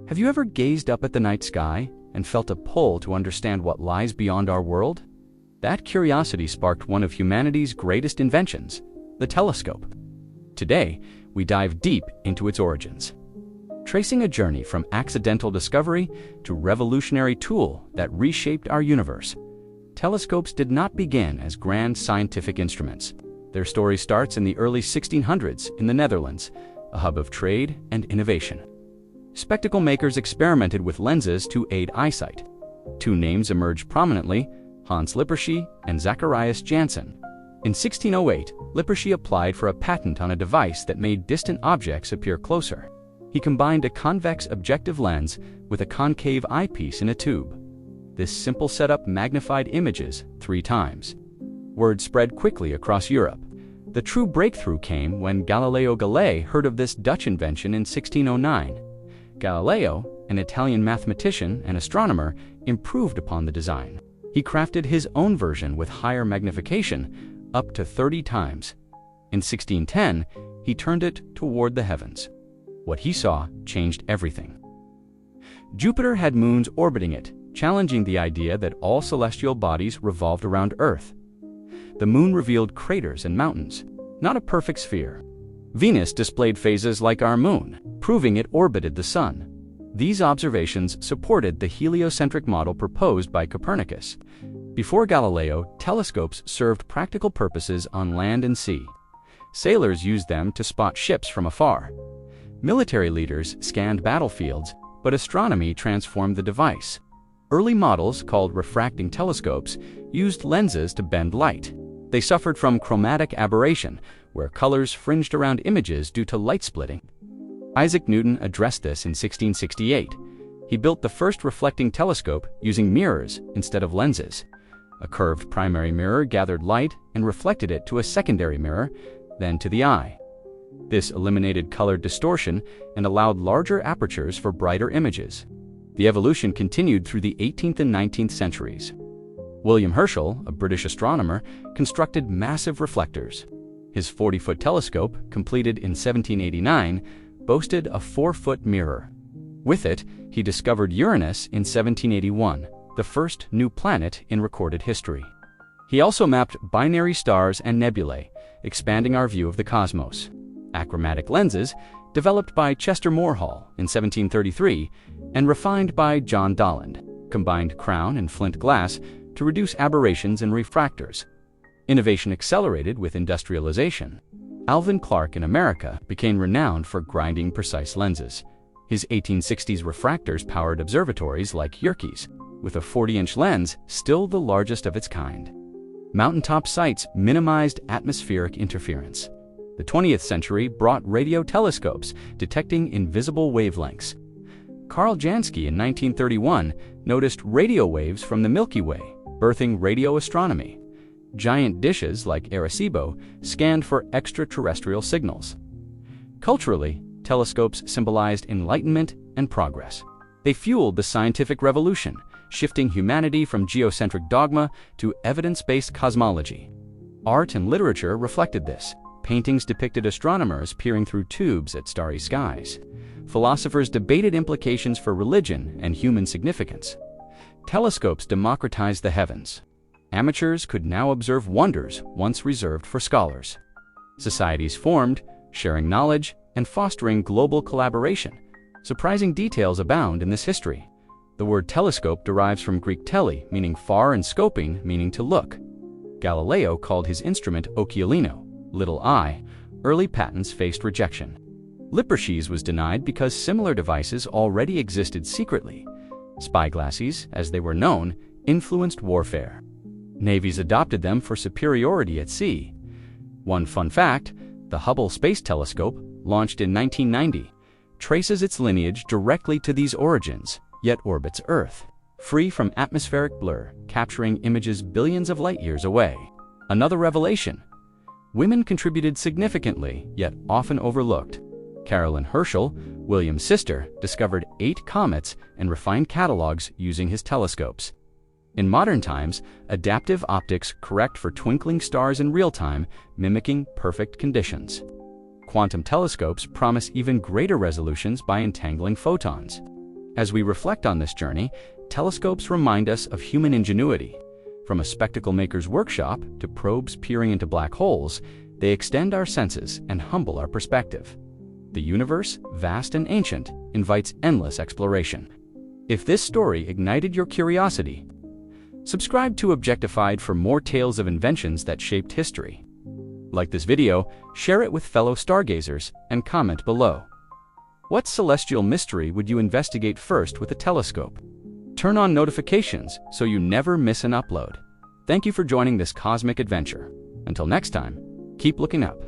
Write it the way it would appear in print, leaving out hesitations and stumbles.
Have you ever gazed up at the night sky and felt a pull to understand what lies beyond our world? That curiosity sparked one of humanity's greatest inventions, the telescope. Today, we dive deep into its origins, tracing a journey from accidental discovery to revolutionary tool that reshaped our universe. Telescopes did not begin as grand scientific instruments. Their story starts in the early 1600s in the Netherlands, a hub of trade and innovation. Spectacle makers experimented with lenses to aid eyesight. Two names emerged prominently, Hans Lippershey and Zacharias Janssen. In 1608, Lippershey applied for a patent on a device that made distant objects appear closer. He combined a convex objective lens with a concave eyepiece in a tube. This simple setup magnified images 3 times. Word spread quickly across Europe. The true breakthrough came when Galileo Galilei heard of this Dutch invention in 1609. Galileo, an Italian mathematician and astronomer, improved upon the design. He crafted his own version with higher magnification, up to 30 times. In 1610, he turned it toward the heavens. What he saw changed everything. Jupiter had moons orbiting it, challenging the idea that all celestial bodies revolved around Earth. The moon revealed craters and mountains, not a perfect sphere. Venus displayed phases like our moon, proving it orbited the sun. These observations supported the heliocentric model proposed by Copernicus. Before Galileo, telescopes served practical purposes on land and sea. Sailors used them to spot ships from afar. Military leaders scanned battlefields, but astronomy transformed the device. Early models, called refracting telescopes, used lenses to bend light. They suffered from chromatic aberration, where colors fringed around images due to light splitting. Isaac Newton addressed this in 1668. He built the first reflecting telescope using mirrors instead of lenses. A curved primary mirror gathered light and reflected it to a secondary mirror, then to the eye. This eliminated color distortion and allowed larger apertures for brighter images. The evolution continued through the 18th and 19th centuries. William Herschel, a British astronomer, constructed massive reflectors. His 40-foot telescope, completed in 1789, boasted a 4-foot mirror. With it, he discovered Uranus in 1781, the first new planet in recorded history. He also mapped binary stars and nebulae, expanding our view of the cosmos. Achromatic lenses, developed by Chester Morehall in 1733 and refined by John Dolland, combined crown and flint glass to reduce aberrations in refractors. Innovation accelerated with industrialization. Alvin Clark in America became renowned for grinding precise lenses. His 1860s refractors powered observatories like Yerkes, with a 40-inch lens still the largest of its kind. Mountaintop sights minimized atmospheric interference. The 20th century brought radio telescopes, detecting invisible wavelengths. Carl Jansky in 1931 noticed radio waves from the Milky Way, birthing radio astronomy. Giant dishes like Arecibo scanned for extraterrestrial signals. Culturally, telescopes symbolized enlightenment and progress. They fueled the scientific revolution, shifting humanity from geocentric dogma to evidence-based cosmology. Art and literature reflected this. Paintings depicted astronomers peering through tubes at starry skies. Philosophers debated implications for religion and human significance. Telescopes democratized the heavens. Amateurs could now observe wonders once reserved for scholars. Societies formed, sharing knowledge and fostering global collaboration. Surprising details abound in this history. The word telescope derives from Greek tele, meaning far, and scoping, meaning to look. Galileo called his instrument occhialino, little eye. Early patents faced rejection. Lippershey's was denied because similar devices already existed secretly. Spyglasses, as they were known, influenced warfare. Navies adopted them for superiority at sea. One fun fact, the Hubble Space Telescope, launched in 1990, traces its lineage directly to these origins, yet orbits Earth, free from atmospheric blur, capturing images billions of light-years away. Another revelation. Women contributed significantly, yet often overlooked. Caroline Herschel, William's sister, discovered 8 comets and refined catalogs using his telescopes. In modern times, adaptive optics correct for twinkling stars in real time, mimicking perfect conditions. Quantum telescopes promise even greater resolutions by entangling photons. As we reflect on this journey, telescopes remind us of human ingenuity. From a spectacle maker's workshop to probes peering into black holes, they extend our senses and humble our perspective. The universe, vast and ancient, invites endless exploration. If this story ignited your curiosity, subscribe to Objectified for more tales of inventions that shaped history. Like this video, share it with fellow stargazers, and comment below. What celestial mystery would you investigate first with a telescope? Turn on notifications so you never miss an upload. Thank you for joining this cosmic adventure. Until next time, keep looking up.